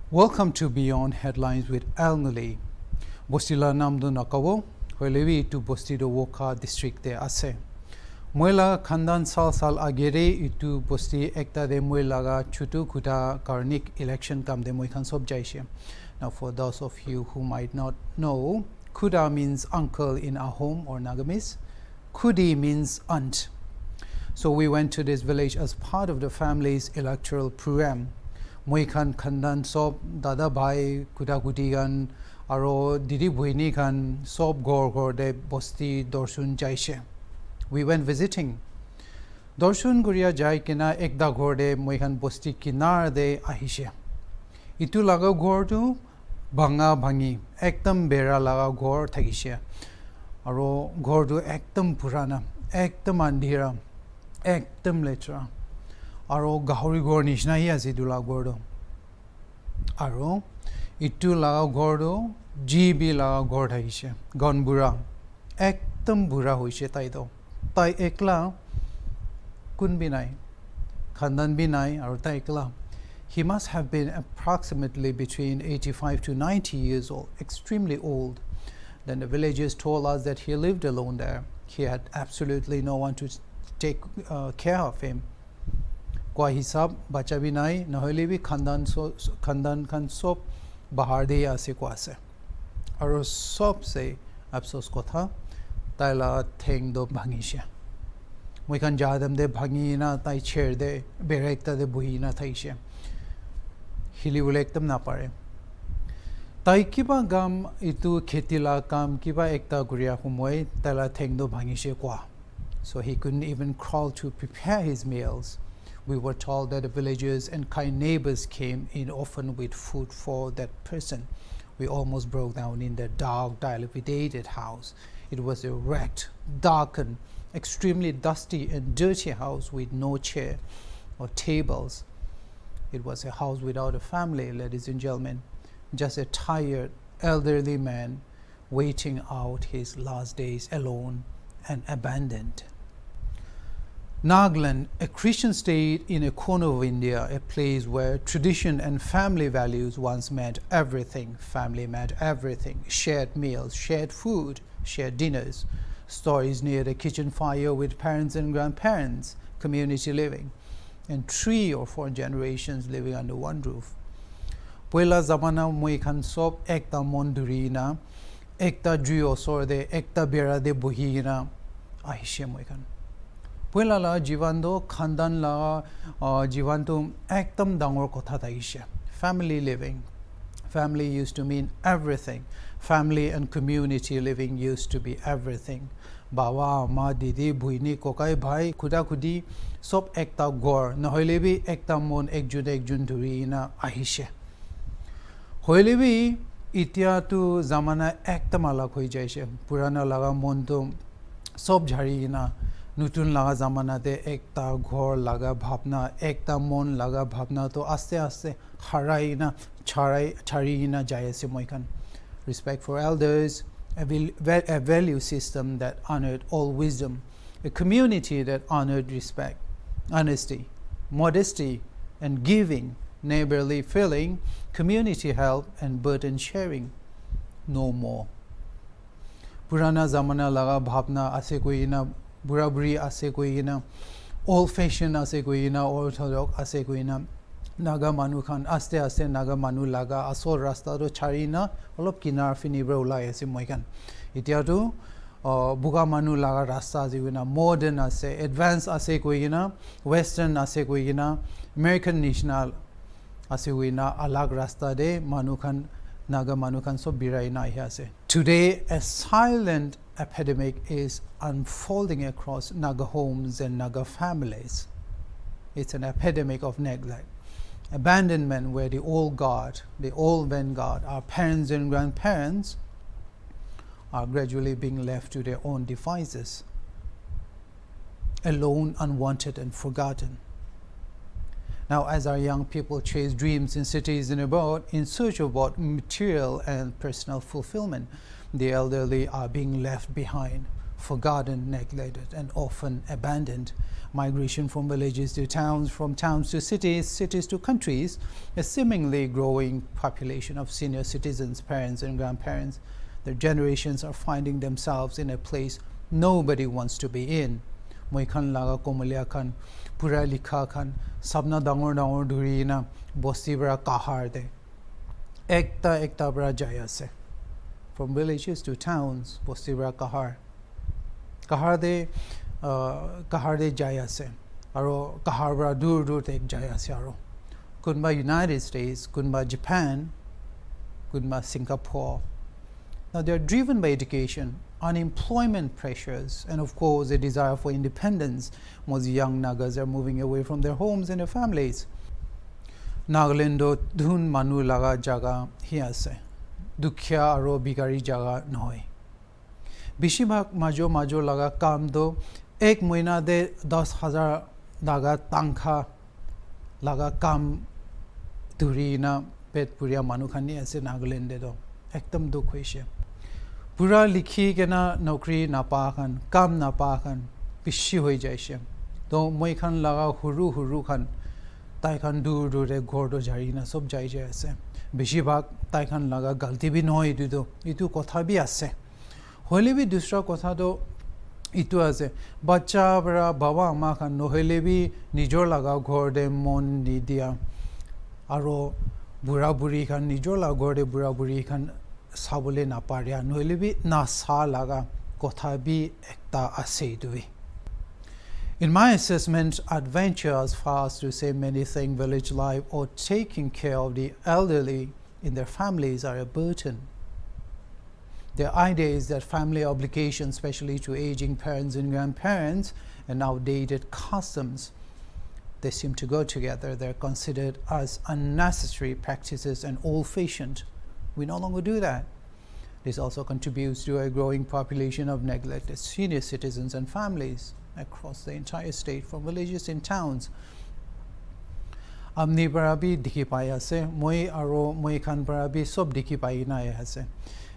Welcome to Beyond Headlines with NGULLIE. Bostila namdu nakawo, hoilevi itu bostido woka district de ase. Moila khandan sal agere itu bosti ekta de moilaga chutu kuta karnik election kam de moi khan sob jaishe. Now for those of you who might not know, Kuda means uncle in our home or Nagamis. Kudi means aunt. So we went to this village as part of the family's electoral program. Moi khan khandan sob dada bhai kuda kuti gan aro didi bhuini khan sob gor de bosti dorsun jaishe. We went visiting. Dorsun guria jai kina ekda ghor de moi khan bosti kinar de ahishe. Itu laga ghor tu bhanga bhangi ekdam bera laga ghor thagishe. Aro ghor tu ekdam purana, ekdam andhira, ekdam letra. Aro gahori ghor nishna hi ase itu laga ghor do. Aro itu laga ghor do GB laga ghor thagishe. Gon bura, ekdam bura hoise tai do. Tai ekla kun bi nai, khandan bi nai aro tai ekla. He must have been approximately between 85 to 90 years old, extremely old. Then the villagers told us that he lived alone there. He had absolutely no one to take care of him. Kwa hisab bacha bi nai, nahoile bi khandan khan sob bahar de ase kwa ase. Aro sob se afsos kotha taila theng do bhangishe. Moi khan jadam de bhangi na tai chair de berekta de buhi na thaishe. Hili ule ekdam na pare. Tai kiba gam itu khetila kam kiba ekta guria humoi taila theng do bhangishe kwa. So he couldn't even crawl to prepare his meals. We were told that the villagers and kind neighbors came in often with food for that person. We almost broke down in the dark, dilapidated house. It was a wrecked, darkened, extremely dusty and dirty house with no chair or tables. It was a house without a family, ladies and gentlemen. Just a tired, elderly man waiting out his last days alone and abandoned. Nagaland, a Christian state in a corner of India, a place where tradition and family values once meant everything. Family meant everything. Shared meals, shared food, shared dinners, stories near the kitchen fire with parents and grandparents, community living, and 3 or 4 generations living under one roof. Poila zamana moi khan sob ekta monduri na, ekta juyo sor de, ekta bera de buhi na, ahishe moi khan. Poila la jivan do khandan la jivan tu ekdam dangor kotha thagishe. Family living. Family used to mean everything. Family and community living used to be everything. Bawa, ma, didi, bhuini, kokai, bhai, kuda kudi, sob ekta gor, na hoile bi ekta mon ekjun dhuri na ahishe. Hoile bi itia tu zamana ekta malak hoi jaishe. Purana laga mon tu sob jhari na, nutun laga zamana de ekta ghor laga bhavna, ekta mon laga bhavna to aste aste harai na, chari na jayase moi khan. Respect for elders, a value system that honored all wisdom, a community that honored respect, honesty, modesty, and giving, neighborly feeling, community help, and burden sharing. No more. Purana zamana laga bhavna ase koi na, buraburi ase koi na, old fashioned ase koi na, orthodox ase koi na. Naga manu khan aste aste naga manu laga asol rasta do chari na olop kinar fini bro ulai ase moi khan. Itia tu buga manu laga rasta ase koi na, modern ase, advanced ase koi na, western ase koi na, American national ase koi na, alag rasta de manu khan naga manu khan sob birai na hi ase. Today a silent epidemic is unfolding across Naga homes and Naga families. It's an epidemic of neglect, abandonment, where the old vanguard, our parents and grandparents, are gradually being left to their own devices, alone, unwanted, and forgotten. Now, as our young people chase dreams in cities and abroad in search of material and personal fulfillment, the elderly are being left behind, forgotten, neglected, and often abandoned. Migration from villages to towns, from towns to cities, cities to countries, a seemingly growing population of senior citizens, parents and grandparents. Their generations are finding themselves in a place nobody wants to be in. Moi khan laga komalia khan, pura likha khan, sabna dangor dhuri na bosti bra kahar de. Ekta bra jaya se. From villages to towns, bosti bra kahar. Kahar de jaya se. Aro kahar bra dur tek jaya se aro. Kunba United States, kunba Japan, kunba Singapore. Now they are driven by education, unemployment pressures, and of course a desire for independence. Most young Nagas are moving away from their homes and their families. Nagaland dhun manu laga jaga hi ase. Dukhya aro bigari jaga noy. Bishibhag majo laga kam do ek mahina de 10,000 laga tangkha laga kam duri na pet puria manu khani ase Nagaland de do ekdam dukh hoise. Pura likhi ke na naukri na pa khan, kam na pa khan, pishi hoi jaise. To moi khan laga huru khan, tai khan dur re ghor do jari na sob jai jaise. Beshi bhag tai khan laga galti bhi noy itu kotha bhi ase. Hole bhi dusra kotha do itu ase. Bacha bra baba ama khan nohele bhi nijor laga ghor de mon ni dia. Aro bura buri khan nijor laga ghor de bura buri khan sabole na paria noile bi na sa laga kotha bi ekta ase dui. In my assessment, adventure as far as to say many things village life or taking care of the elderly in their families are a burden. The idea is that family obligations, especially to aging parents and grandparents, and outdated customs, they seem to go together. They're considered as unnecessary practices and old-fashioned. We no longer do that. This also contributes to a growing population of neglected senior citizens and families across the entire state, from villages and towns. Amni barabi dikhi paya se, moi aro moi khan barabi sob dikhi pai na ya se.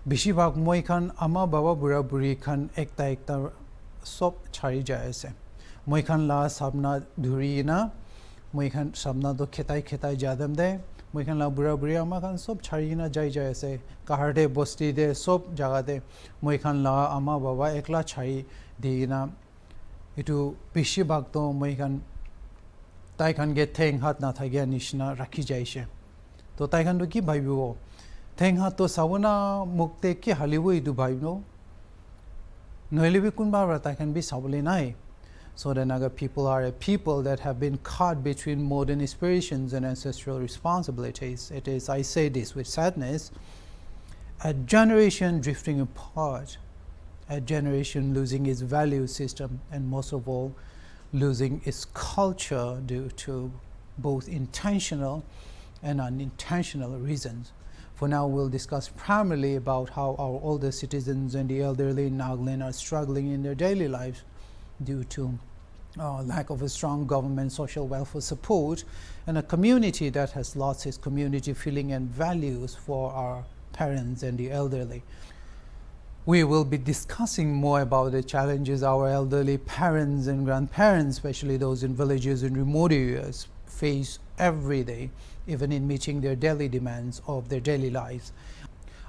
Bishi bhag moi khan ama baba bura buri khan ekta sob chari jaya se. Moi khan la sabna dhuri na, moi khan sabna do khetai jadam de. Moi khan la bura buri ama khan sob chari na jai se. Kahar de bosti de sob jaga de. Moi khan la ama baba ekla chari di na. Itu bishi bhag to moi khan tai khan ge theng hat na thagya nishna rakhi jaise. To tai khan do ki bhaibo? Theng hat to sabona mukte ki halibo idu bhaibno. Noile bi kun ba tai khan bi sabole nai. So the Naga people are a people that have been caught between modern aspirations and ancestral responsibilities. It is, I say this with sadness, a generation drifting apart, a generation losing its value system, and most of all, losing its culture due to both intentional and unintentional reasons. For now, we'll discuss primarily about how our older citizens and the elderly in Nagaland are struggling in their daily lives due to lack of a strong government social welfare support, and a community that has lost its community feeling and values for our parents and the elderly. We will be discussing more about the challenges our elderly parents and grandparents, especially those in villages and remote areas, face every day, even in meeting their daily demands of their daily lives.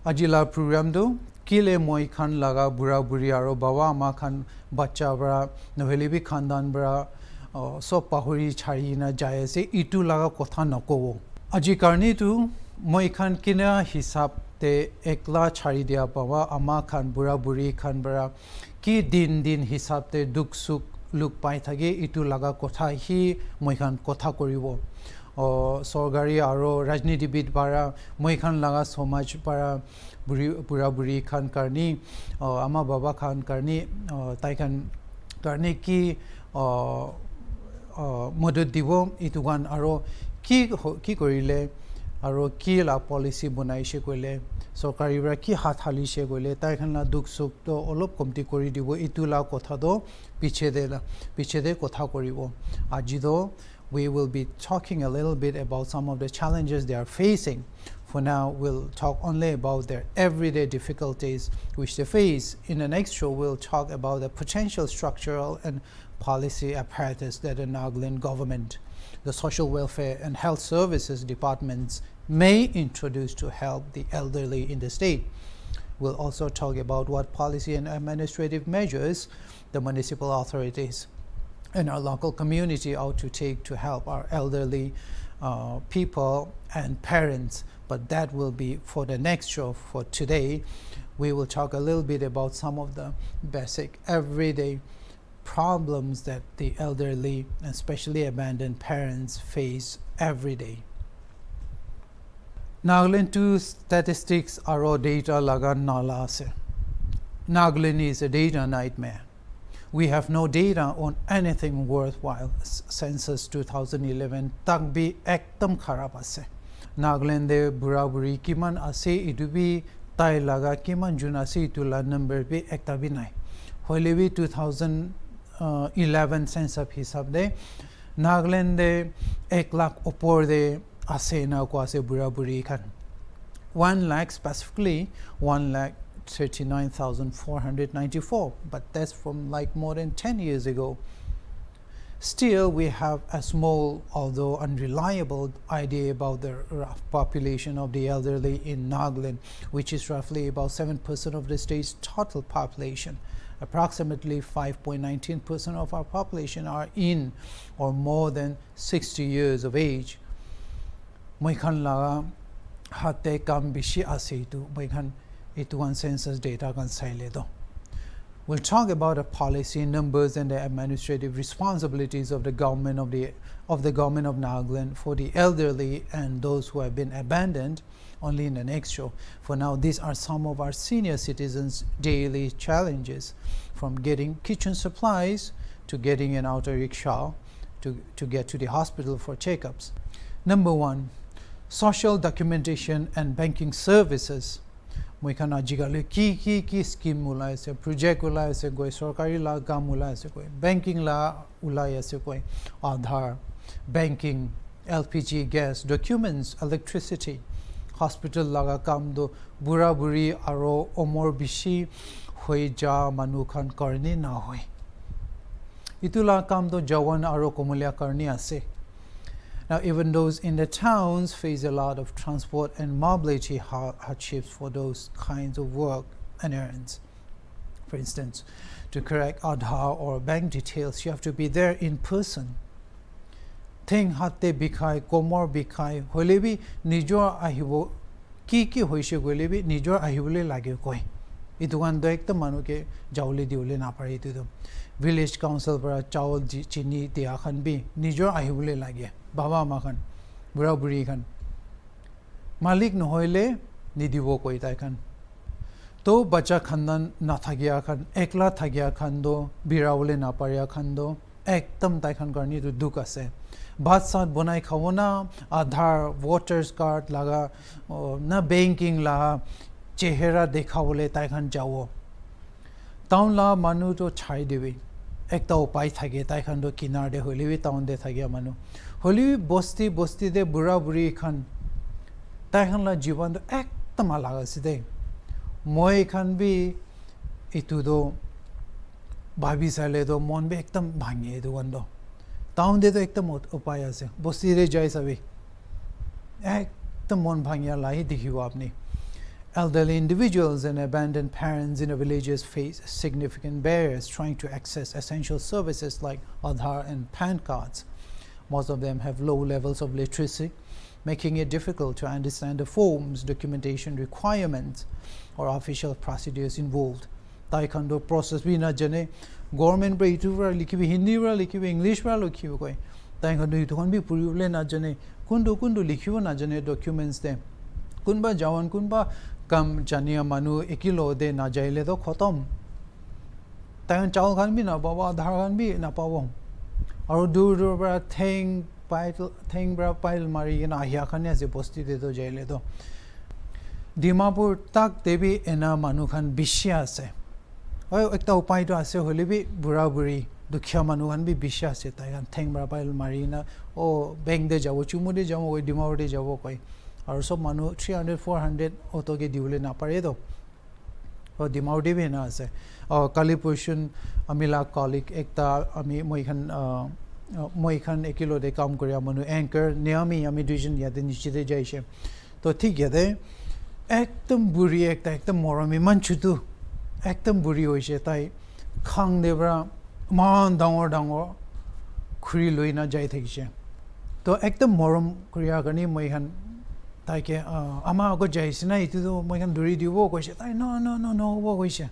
Ajila program do kile moi khan laga bura buri aro bawa ama khan bacha bra nohele bi khandan bra sob pahuri chari na jaye se itu laga kotha nakobo. Aji karni tu moi khan kina hisab te ekla chari dia bawa ama khan bura buri khan bra ki din hisab te duk suk luk pai thage itu laga kotha hi moi khan kotha koribo. Sorgari aro rajnitibid para moi khan laga somaj para bura buri khan karni ama baba khan karni tai khan karni ki modod dibo itugan aro ki korile aro ki la policy bonaise koile sorkari bra ki hath halishe koile tai khan la duk suk to olop komti kori dibo itula kotha do piche de kotha koribo. Aji do we will be talking a little bit about some of the challenges they are facing. For now, we'll talk only about their everyday difficulties which they face. In the next show, we'll talk about the potential structural and policy apparatus that the Nagaland government, the social welfare and health services departments may introduce to help the elderly in the state. We'll also talk about what policy and administrative measures the municipal authorities and our local community ought to take to help our elderly people and parents. But that will be for the next show. For today, we will talk a little bit about some of the basic everyday problems that the elderly, especially abandoned parents, face every day. Nagaland 2 statistics are data lagan nala ase. Nagaland is a data nightmare. We have no data on anything worthwhile. Census 2011 tak bi ekdam kharab ase. Nagaland de bura buri kiman ase idubi tai laga kiman jun ase itula number bi ekta bi nai. Hoile bi 2011 census hisab de Nagaland de 1 lakh upor de ase na ko ase bura buri khan. 1 lakh specifically 1,39,494, but that's from like more than 10 years ago. Still, we have a small, although unreliable, idea about the rough population of the elderly in Nagaland, which is roughly about 7% of the state's total population. Approximately 5.19% of our population are in or more than 60 years of age. Moikhan laga hatte kam bishi asitu moikhan ituan census data kan saile. We'll talk about the policy numbers and the administrative responsibilities of the government of Nagaland for the elderly and those who have been abandoned only in the next show. For now, these are some of our senior citizens' daily challenges, from getting kitchen supplies to getting an auto rickshaw to get to the hospital for checkups. Number 1, social documentation and banking services. Moikhan ajikali ki scheme ulai ase, project ulai ase koi, sarkari la kam ulai ase koi, banking la ulai ase koi, Aadhaar, banking, LPG, gas, documents, electricity, hospital laga kam do bura buri aro omor bishi hoi ja manu khan karni na hoi. Itula kam do jawan aro komulia karni ase. Now, even those in the towns face a lot of transport and mobility hardships for those kinds of work and errands. For instance, to correct Aadhaar or bank details, you have to be there in person. Thing hatte bikai, komor bikai, holebi nijor ahibo, ki hoishe golebi nijor ahibole lage koi. Ituan do ekta manuke jauli diule na pare itu. Village council para chawal chini dia khan bi nijor ahibole lage. Baba Makan, Bura Buri Khan. Malik no hoile nidibo koi tai khan. To bacha khandan na thagya khan, ekla thagya khan do, birawle na parya khan do, ekdam tai khan karni to duk ase. Bhat sat bonai khawo na, Aadhaar, voters card laga, na banking la, chehera dekhawole tai khan jawo. Town la manu to chai dewi. Ekta upai thage tai khan do kinar de holewi town de thagya manu. Holewi bosti de bura buri khan tai khan la jiban do ekta malaga side. Moi khan bi itu do babi sale do mon be ekdam bhange do wando. Town de do ekdam upai ase. Bosti de jai sabi. Ekdam mon bhangya lahi dikhibo apni. Elderly individuals and abandoned parents in the villages face significant barriers trying to access essential services like Aadhaar and PAN cards. Most of them have low levels of literacy, making it difficult to understand the forms, documentation requirements, or official procedures involved. Taekwondo process bhi na jane, government bra itu bra likhibi, Hindi bra likhibi, English bra likhibi koi. Taekwondo itu khan bhi puri na jane, kundu likhibo na jane documents de. Kunba jawan kunba kam janiya manu ekilo de na jaile do khotom. Tayan chawal khan bhi na baba, Aadhaar khan bhi na pawong. Aru dur bra thing bra pile mari na ahya khan ase bosti de do jaile do. Dimapur tak debi ena manu khan bishya ase. Oi ekta upai to ase hole bi bura buri dukhya manu khan bi bishya ase tayan thing bra pile mari na o bank de jabo chumu de jabo oi Dimapur de jabo koi. aru sob manu 300 400 auto ge diule na pare do o dimau dibe na ase kali portion amila colleague ekta ami moi khan ekilo de kam koria manu anchor neami ami division ya de nichite jaise to thik yade ekdom buri ekta morami manchutu ekdom buri hoise tai khang debra man dangor khuri loina jai thakise to ekdom moram koria gani moi khan tai ke ama go jaise na itu do moi khan duri dibo koise tai no wo koise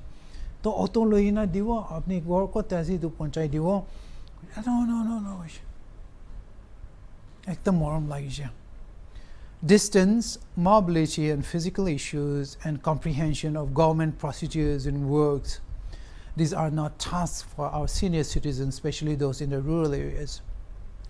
to auto loina dibo apni gor ko tasi tu ponchai dibo no ekdom moram lagise. Distance, mobility and physical issues and comprehension of government procedures and works, these are not tasks for our senior citizens, especially those in the rural areas.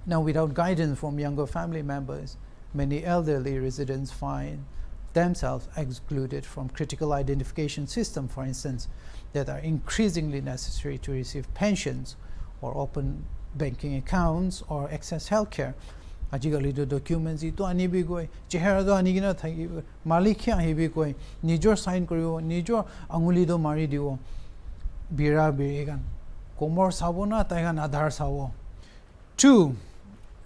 Now, without guidance from younger family members, many elderly residents find themselves excluded from critical identification systems, for instance, that are increasingly necessary to receive pensions or open banking accounts or access health care. Ajikali do documents ito ani bi goi chehara do ani gina thagi malik kya hebi koi nijor sign koribo nijor anguli do mari diwo bira birigan komor sabona taigan adhar sawo. 2.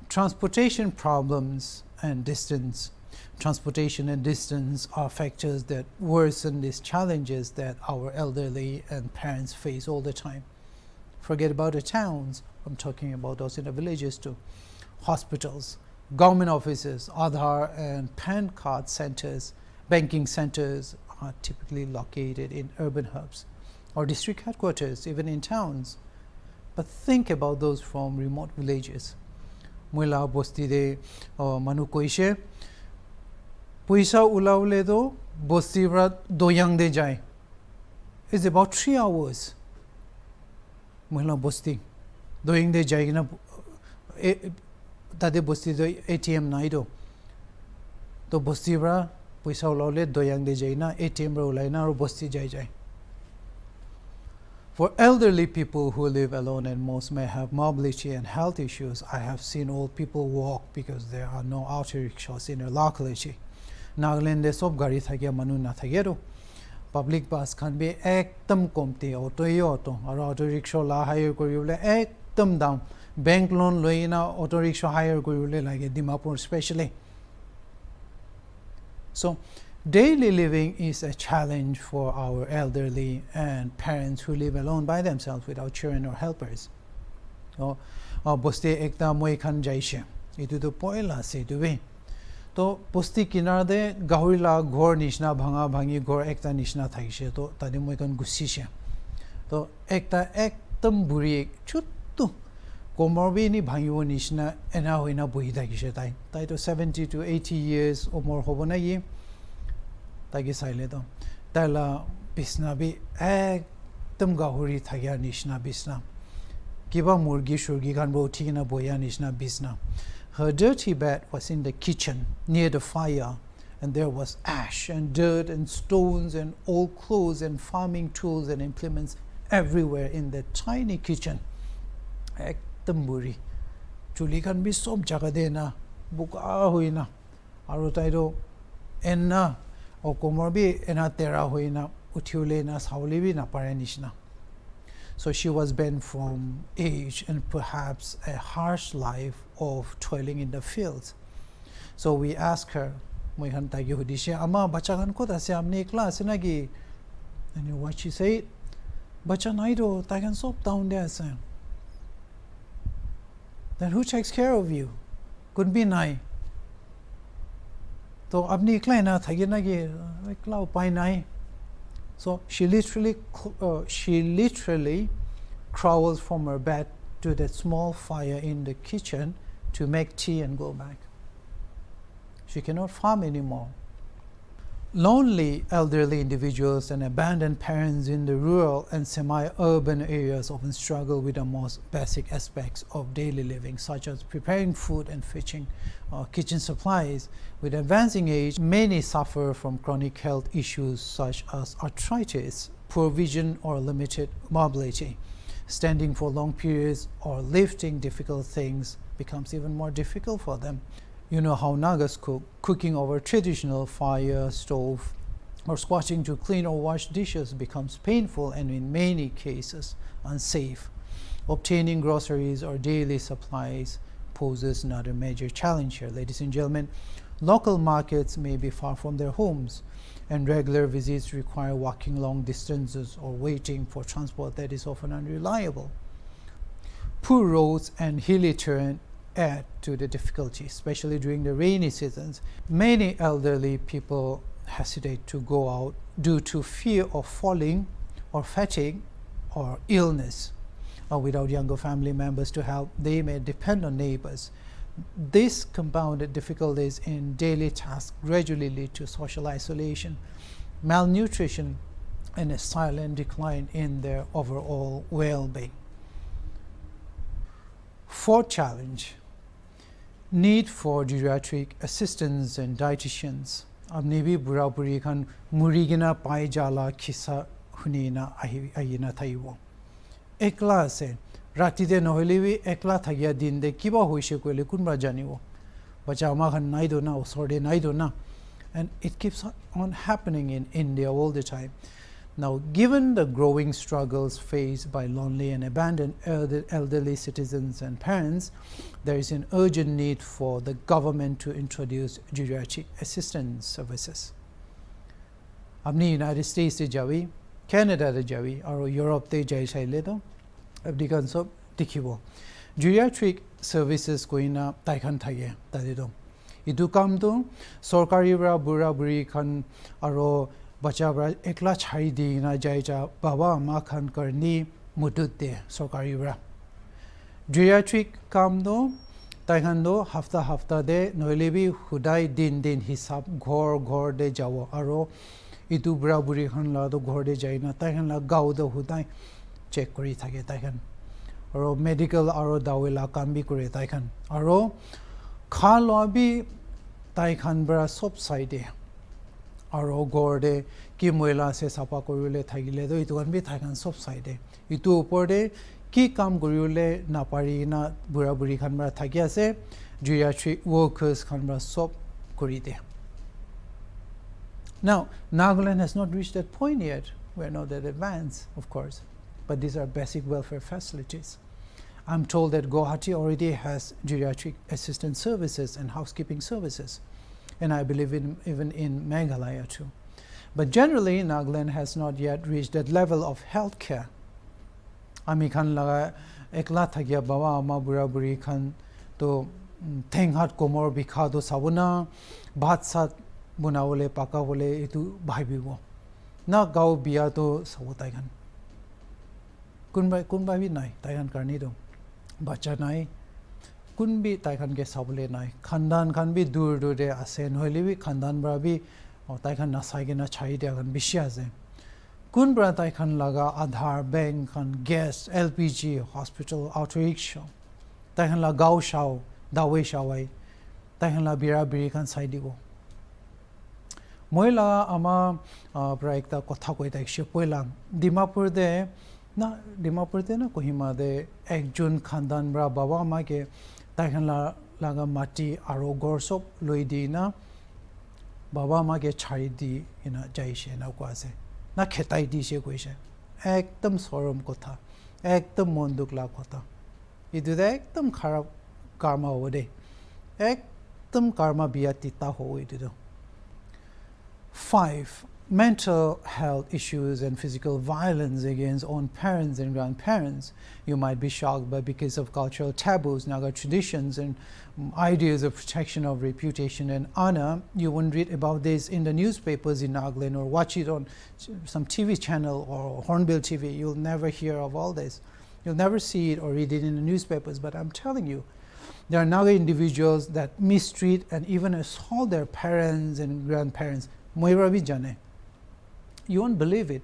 Transportation problems and distance. Transportation and distance are factors that worsen these challenges that our elderly and parents face all the time. Forget about the towns, I'm talking about those in the villages too. Hospitals, government offices, Aadhaar and PAN card centers, banking centers are typically located in urban hubs or district headquarters, even in towns. But think about those from remote villages. Muila bosti de manu koise puisa ulaule do bosti bra doyang de jai. It's about 3 hours. Muila bosti doyang de jai na tade bosti do ATM nai do to bosti bra puisa ulaule doyang de jai na ATM bra ulai na ro bosti jai. For elderly people who live alone and most may have mobility and health issues, I have seen old people walk because there are no auto rickshaws in their locality. Nagaland de sob gari thake manu na thake do public bus can be ekdam komti auto auto rickshaw la hire koriule ekdam down bank loan loina auto rickshaw hire koriule like Dimapur especially. So daily living is a challenge for our elderly and parents who live alone by themselves without children or helpers. Boste ekta moi khan jaise itu to poila se duwe to posti kinar de gahurila ghor nishna bhanga bhangi ghor ekta nishna thaise to tade moi khan gusi she to ekta ekdam buri chuttu komorbi ni bhangiwo nishna ena hoina boi thakise tai to 70 to 80 years or more hobona ye tagi saile to tala bisna bi ekdam gahuri thagya nishna bisna kiba murgi shurgi khan bo thikina boya nishna bisna. Her dirty bed was in the kitchen near the fire, and there was ash and dirt and stones and old clothes and farming tools and implements everywhere in the tiny kitchen. Ekdam buri chuli khan bi sob jaga de na buka hoina aru tai do enna o komor bi ena tera hoina uthiule na sauli bi na pare nishna. So she was bent from age and perhaps a harsh life of toiling in the fields. So we asked her, moi khan ta gi hudishe ama bacha khan ko ta se amne class na gi, and what she said, bacha nai do ta kan sop down there se. Then who takes care of you? Could be nai. To apni kla na thagi na gi kla pai nai. So she literally crawls from her bed to that small fire in the kitchen to make tea and go back. She cannot farm anymore. Lonely elderly individuals and abandoned parents in the rural and semi-urban areas often struggle with the most basic aspects of daily living, such as preparing food and fetching kitchen supplies. With advancing age, many suffer from chronic health issues such as arthritis, poor vision or limited mobility. Standing for long periods or lifting difficult things becomes even more difficult for them. You know how Nagas cook. cooking over traditional fire stove or squatting to clean or wash dishes becomes painful and in many cases unsafe. Obtaining groceries or daily supplies poses another major challenge here. Ladies and gentlemen, local markets may be far from their homes, and regular visits require walking long distances or waiting for transport that is often unreliable. Poor roads and hilly terrain add to the difficulty, especially during the rainy seasons. Many elderly people hesitate to go out due to fear of falling or fatigue or illness. Without younger family members to help, they may depend on neighbors. This compounded difficulties in daily tasks gradually lead to social isolation, malnutrition, and a silent decline in their overall well-being. Fourth challenge, need for geriatric assistants and dietitians. Abni bhi bura buri khan murigina pai jala khisa hunina ayina thaiwo. Ekla se rati de noheli bhi ekla thagya din de kiba hoise koile kunba janiwo. Bacha ma khan nai do na osorde nai do na. And it keeps on happening in India all the time. Now, given the growing struggles faced by lonely and abandoned elderly citizens and parents, there is an urgent need for the government to introduce geriatric assistance services. Abni United States te jawi, Canada te jawi, or Europe te jai shaile to, abdi kan sob dikhibo. Geriatric services koina taikhan thage tade to. Itu kam to sorkari bra bura buri khan aro bacha bra ekla chhai di na jai cha baba ma khan karni mudut de sorkari bra. Geriatric kam do taikhan do hafta de noilebi hudai din hisab ghor de jawo aro itu bra buri khan la do ghor de jai na taikhan la gau do hudai check kori thake taikhan aro medical aro dawela kam bi kore taikhan aro khalo bi taikhan bra sob side aro gorde ki moila se sapa korile thagile do itu kan bi taikhan sob side itu upor de ki kam korile na pari na bura buri khan bra thagya se geriatric workers khan bra sob kori de. Now, Nagaland has not reached that point yet. We are not that advanced, of course, but these are basic welfare facilities. I'm told that Guwahati already has geriatric assistance services and housekeeping services, and I believe even in Meghalaya too. But generally, Nagaland has not yet reached that level of health care. Ami khan laga ekla thagya bawa ama bura buri khan to thenghat komor bikha do sabuna bhat sat bunawole pakawole itu bhaibibo na gau biya to sabutai khan kunbai bi nai taikan karni do bacha nai kunbi taikan ke sabule nai khandan khan bi dur de ase nohile bi khandan bra bi taikan nasai ge na chai de kan bishya ase kun bra taikan laga Aadhaar bank khan gas LPG hospital auto rickshaw taikan la gau shao dawe shawai taikan la bira biri khan sai digo moila ama praikta kotha koi ta she poilam Dimapur de na Kohima de ekjon khandan bra baba ma ke taikan laga mati aro gorsop loidi na baba ma ke chai di ina jai she na ko ase na khetai di she koi she ekdam sorom kotha ekdam monduk la kotha idu de ekdam kharab karma ode ekdam karma biya tita ho idu. 5. Mental health issues and physical violence against own parents and grandparents. You might be shocked, but because of cultural taboos, Naga traditions, and ideas of protection of reputation and honor, you won't read about this in the newspapers in Nagaland or watch it on some TV channel or Hornbill TV. You'll never hear of all this. You'll never see it or read it in the newspapers, but I'm telling you, there are Naga individuals that mistreat and even assault their parents and grandparents. You won't believe it,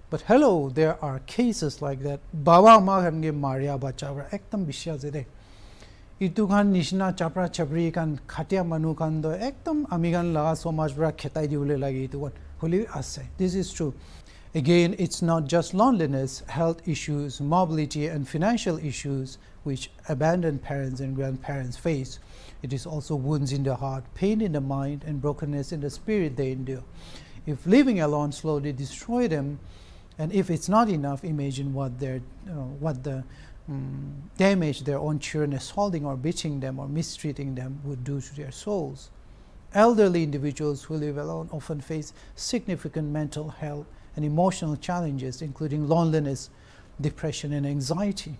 but hello, there are cases like that. Baba ma khan ge maria bacha bra ekdam bishya zede itu khan nishna chapra chapri kan khatia manu khan do ekdam amigan laga somaj bra khetai diule lagi itu holi ase. This is true. Again, it's not just loneliness, health issues, mobility, and financial issues which abandoned parents and grandparents face. It is also wounds in the heart, pain in the mind, and brokenness in the spirit they endure. If living alone slowly destroy them, and if it's not enough, imagine what the damage their own children assaulting or beating them or mistreating them would do to their souls. Elderly individuals who live alone often face significant mental health and emotional challenges, including loneliness, depression, and anxiety.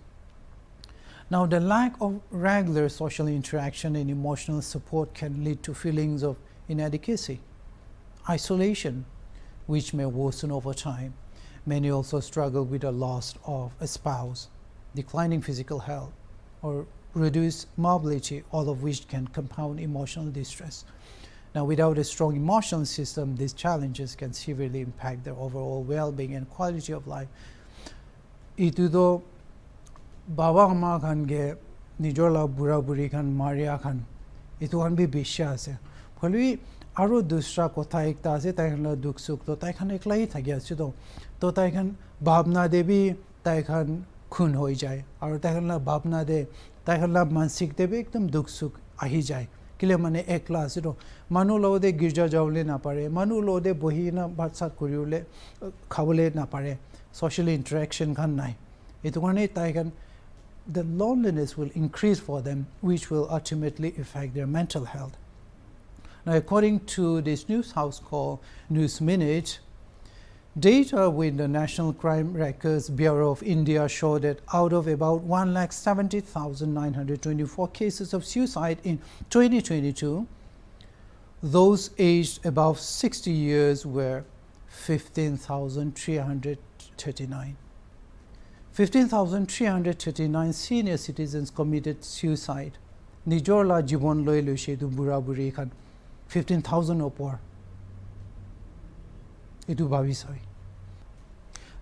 Now, the lack of regular social interaction and emotional support can lead to feelings of inadequacy, isolation, which may worsen over time. Many also struggle with the loss of a spouse, declining physical health, or reduced mobility, all of which can compound emotional distress. Now, without a strong emotional system, these challenges can severely impact their overall well-being and quality of life. Itudo Baba Ma Khan ge Nijola Bura Buri Khan Maria Khan, itu kan bhi bishya ase. Phali aro dusra kotha ekta ase tai khan la duk suk to tai khan eklai thaki ase to tai khan bhavna debi tai khan khun hoi jai aro tai khan la bhavna de tai khan la mansik debi ekdam duk suk ahi jai. Kile mane ekla ase to manu lode girja jaule na pare, manu lode bohi na bhat sat koriule khawale na pare, social interaction khan nai. Itu kane tai khan the loneliness will increase for them, which will ultimately affect their mental health. Now, according to this news house called News Minute, data with the National Crime Records Bureau of India show that out of about 170,924 cases of suicide in 2022, those aged above 60 years were 15,339. 15,339 senior citizens committed suicide. Nijorla jibon loi luishe tu bura buri khan 15,000 opor. Itu babisai.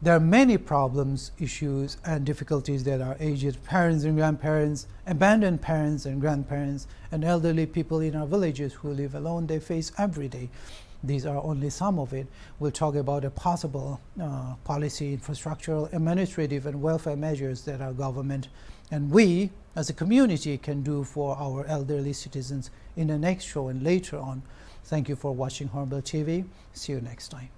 There are many problems, issues, and difficulties that our aged parents and grandparents, abandoned parents and grandparents, and elderly people in our villages who live alone, they face every day. These are only some of it. We'll talk about a possible policy, infrastructural, administrative, and welfare measures that our government and we as a community can do for our elderly citizens in the next show and later on. Thank you for watching Hornbill TV. See you next time.